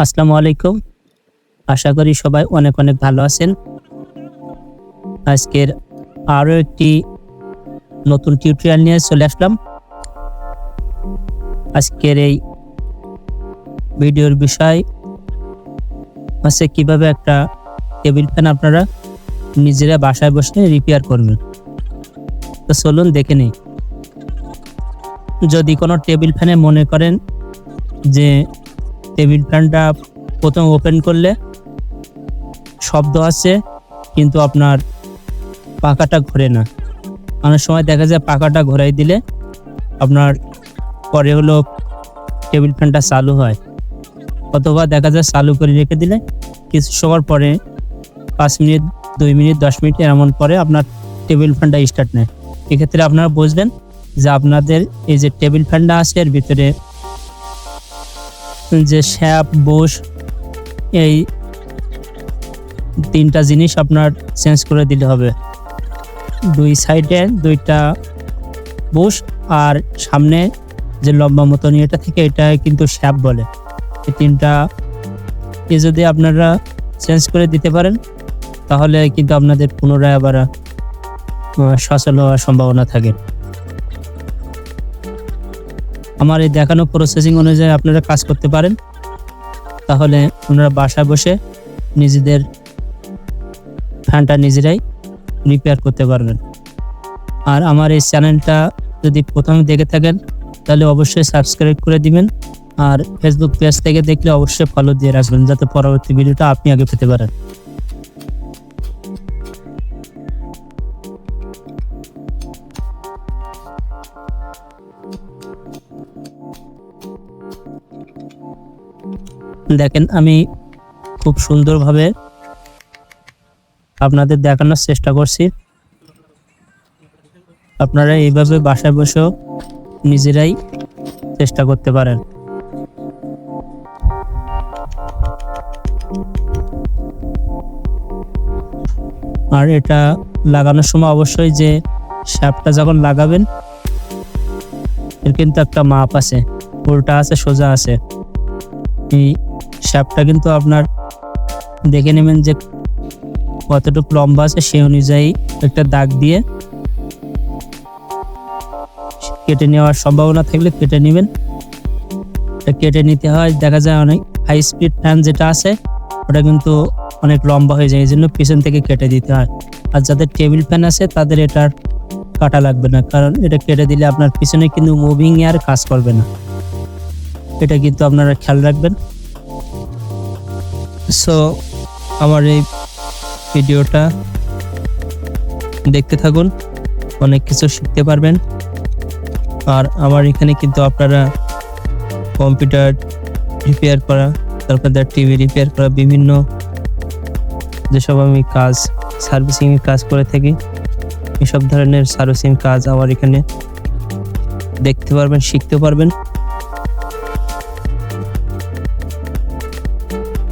আসসালামু আলাইকুম। আশা করি সবাই অনেক অনেক ভালো আছেন। আজকের আরও একটি নতুন টিউটোরিয়াল নিয়ে চলে আসলাম। আজকের এই ভিডিওর বিষয় হচ্ছে কিভাবে একটা টেবিল ফ্যান আপনারা নিজেরা বাসায় বসে রিপেয়ার করবেন। তো চলুন দেখে নিই। যদি কোনো টেবিল ফ্যানে মনে করেন যে টেবিল ফ্যানটা প্রথম ওপেন করলে শব্দ আছে কিন্তু আপনার পাখাটা ঘোরে না, অনেক সময় দেখা যায় পাখাটা ঘোরাই দিলে আপনার পরে হলো টেবিল ফ্যানটা চালু হয়, অথবা দেখা যায় চালু করে রেখে দিলে কিছু সময় পরে 5 মিনিট 2 মিনিট 10 মিনিট এমন পরে আপনার টেবিল ফ্যানটা স্টার্ট নেয়। এক্ষেত্রে আপনারা বুঝবেন যে আপনাদের এই যে টেবিল ফ্যানটা আছে এর ভিতরে যে শ্যাপ বুশ এই 3টা জিনিস আপনার চেঞ্জ করে দিলে হবে। 2 সাইডে 2টা বুশ আর সামনে যে লম্বা মতন এটা থেকে এটা কিন্তু শ্যাপ বলে। এই 3টা যদি আপনারা চেঞ্জ করে দিতে পারেন তাহলে কিন্তু আপনাদের পুনরায় আবার সচল হওয়ার সম্ভাবনা থাকে। আমার এই দেখানো প্রসেসিং অনুযায়ী আপনারা কাজ করতে পারেন, তাহলে আপনারা বাসায় বসে নিজেদের ফ্যানটা নিজেরাই রিপেয়ার করতে পারবেন। আর আমার এই চ্যানেলটা যদি প্রথমে দেখে থাকেন তাহলে অবশ্যই সাবস্ক্রাইব করে দিবেন, আর ফেসবুক পেজ থেকে দেখলে অবশ্যই ফলো দিয়ে রাখবেন যাতে পরবর্তী ভিডিওটা আপনি আগে পেতে পারেন। দেখেন আমি খুব সুন্দরভাবে আপনাদের দেখানোর চেষ্টা করছি। আপনারা এইভাবে বাসায় বসেও নিজেরাই চেষ্টা করতে পারেন। আর এটা লাগানোর সময় অবশ্যই যে শ্যাপটা যখন লাগাবেন এর কিন্তু একটা মাপ আছে, উল্টা আছে সোজা আছে। এই শ্যাপটা কিন্তু আপনার দেখে নেবেন যে কতটুকু লম্বা আছে সেই অনুযায়ী একটা দাগ দিয়ে কেটে নেওয়ার সম্ভাবনা থাকলে কেটে নেবেন। কেটে নিতে হয়, দেখা যায় অনেক হাই স্পিড ফ্যান যেটা আছে ওটা কিন্তু অনেক লম্বা হয়ে যায়, এই জন্য পিছন থেকে কেটে দিতে হয়। আর যাদের টেবিল ফ্যান আছে তাদের এটার কাটা লাগবে না, কারণ এটা কেটে দিলে আপনার পিছনে কিন্তু মুভিং এয়ার কাজ করবে না। এটা কিন্তু আপনারা খেয়াল রাখবেন। সো আমার এই ভিডিওটা দেখতে থাকুন, অনেক কিছু শিখতে পারবেন। আর আমার এখানে কিন্তু আপনারা কম্পিউটার রিপেয়ার করা, তারপর টিভি রিপেয়ার করা, বিভিন্ন যেসব আমি কাজ সার্ভিসিং এর কাজ করে থাকি এসব ধরনের সার্ভিসিং কাজ আমার এখানে দেখতে পারবেন, শিখতে পারবেন।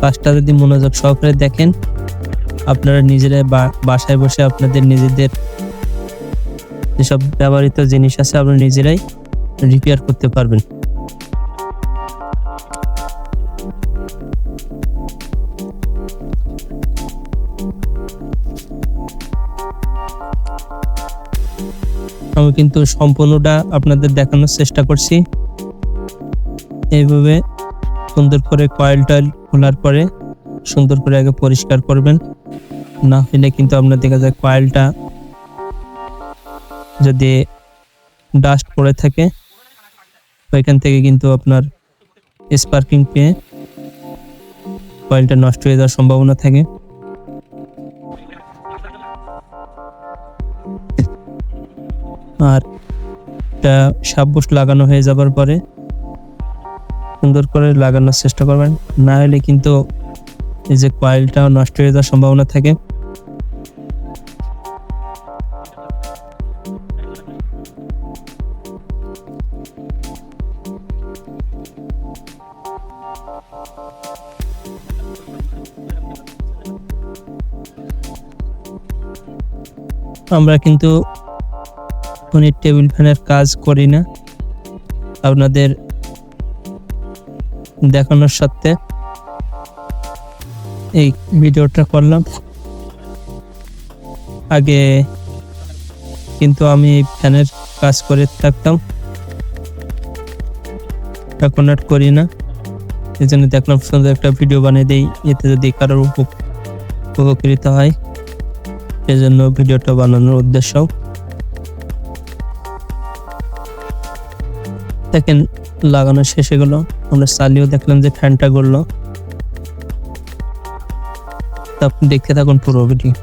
কাজটা যদি মনোযোগ সহকারে দেখেন আপনারা নিজেরাই বাসায় বসে আপনাদের নিজেদের যেসব ব্যবহৃত জিনিস আছে আপনারা নিজেরাই রিপেয়ার করতে পারবেন। আমি কিন্তু সম্পূর্ণটা আপনাদের দেখানোর চেষ্টা করছি। এইভাবে সুন্দর করে কয়েল টয়েল খোলার পরে সুন্দর করে আগে পরিষ্কার করবেন, না হলে কিন্তু আপনার দেখা যায় কয়েলটা যদি ডাস্ট পড়ে থাকে ওইখান থেকে কিন্তু আপনার স্পার্কিং পেয়ে কয়েলটা নষ্ট হয়ে যাওয়ার সম্ভাবনা থাকে। আর এটা সাববুশ লাগানো হয়ে যাবার পরে সুন্দর করে লাগানোর চেষ্টা করবেন, না হলে কিন্তু এই যে কয়েলটাও নষ্ট হয়ে যাওয়ার সম্ভাবনা থাকে। আমরা কিন্তু টেবিল ফ্যানের কাজ করি না, আপনাদের দেখানোর সাথে এই ভিডিওটা করলাম। আগে কিন্তু আমি ফ্যানের কাজ করে থাকতাম, এখন আর করি না। এই জন্য দেখলাম সুন্দর একটা ভিডিও বানিয়ে দিই, এতে যদি কারোর উপকৃত হয়, সেজন্য ভিডিওটা বানানোর উদ্দেশ্য। দেখেন লাগানো শেষ হয়ে গেল, আমরা চালিয়েও দেখলাম যে ফ্যানটা গড়লো। আপনি দেখতে থাকুন পুরো ভিডিও।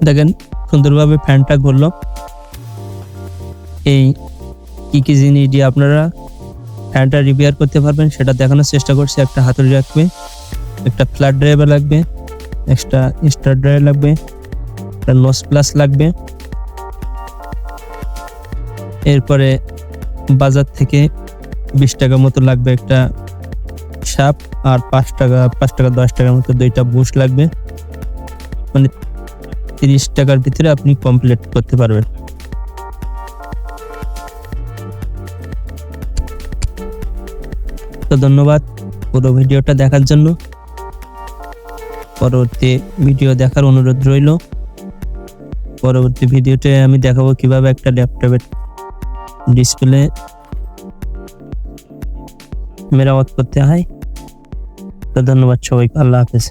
দেখেন সুন্দরভাবে ফ্যানটা ঘুরলো। এই কি জিনিস দিয়ে আপনারা ফ্যানটা রিপেয়ার করতে পারবেন সেটা দেখানোর চেষ্টা করছি। একটা হাতুড়ি লাগবে, একটা ফ্ল্যাট ড্রাইভার লাগবে, একটা স্টার ড্রাইভার লাগবে, একটা নোজ প্লাস লাগবে। এরপরে বাজার থেকে 20 টাকা মতো লাগবে একটা শাপ, আর 5 টাকা 10 টাকার মতো 2টা বুশ লাগবে। মানে 30 টাকার ভিতরে আপনি কমপ্লিট করতে পারবেন। তো ধন্যবাদ পুরো ভিডিওটা দেখার জন্য। পরবর্তী ভিডিও দেখার অনুরোধ রইল। পরবর্তী ভিডিওতে আমি দেখাবো কিভাবে একটা ল্যাপটপের ডিসপ্লে মেরামত করতে হয়। তো ধন্যবাদ সবাইকে, আল্লাহ হাফেজ।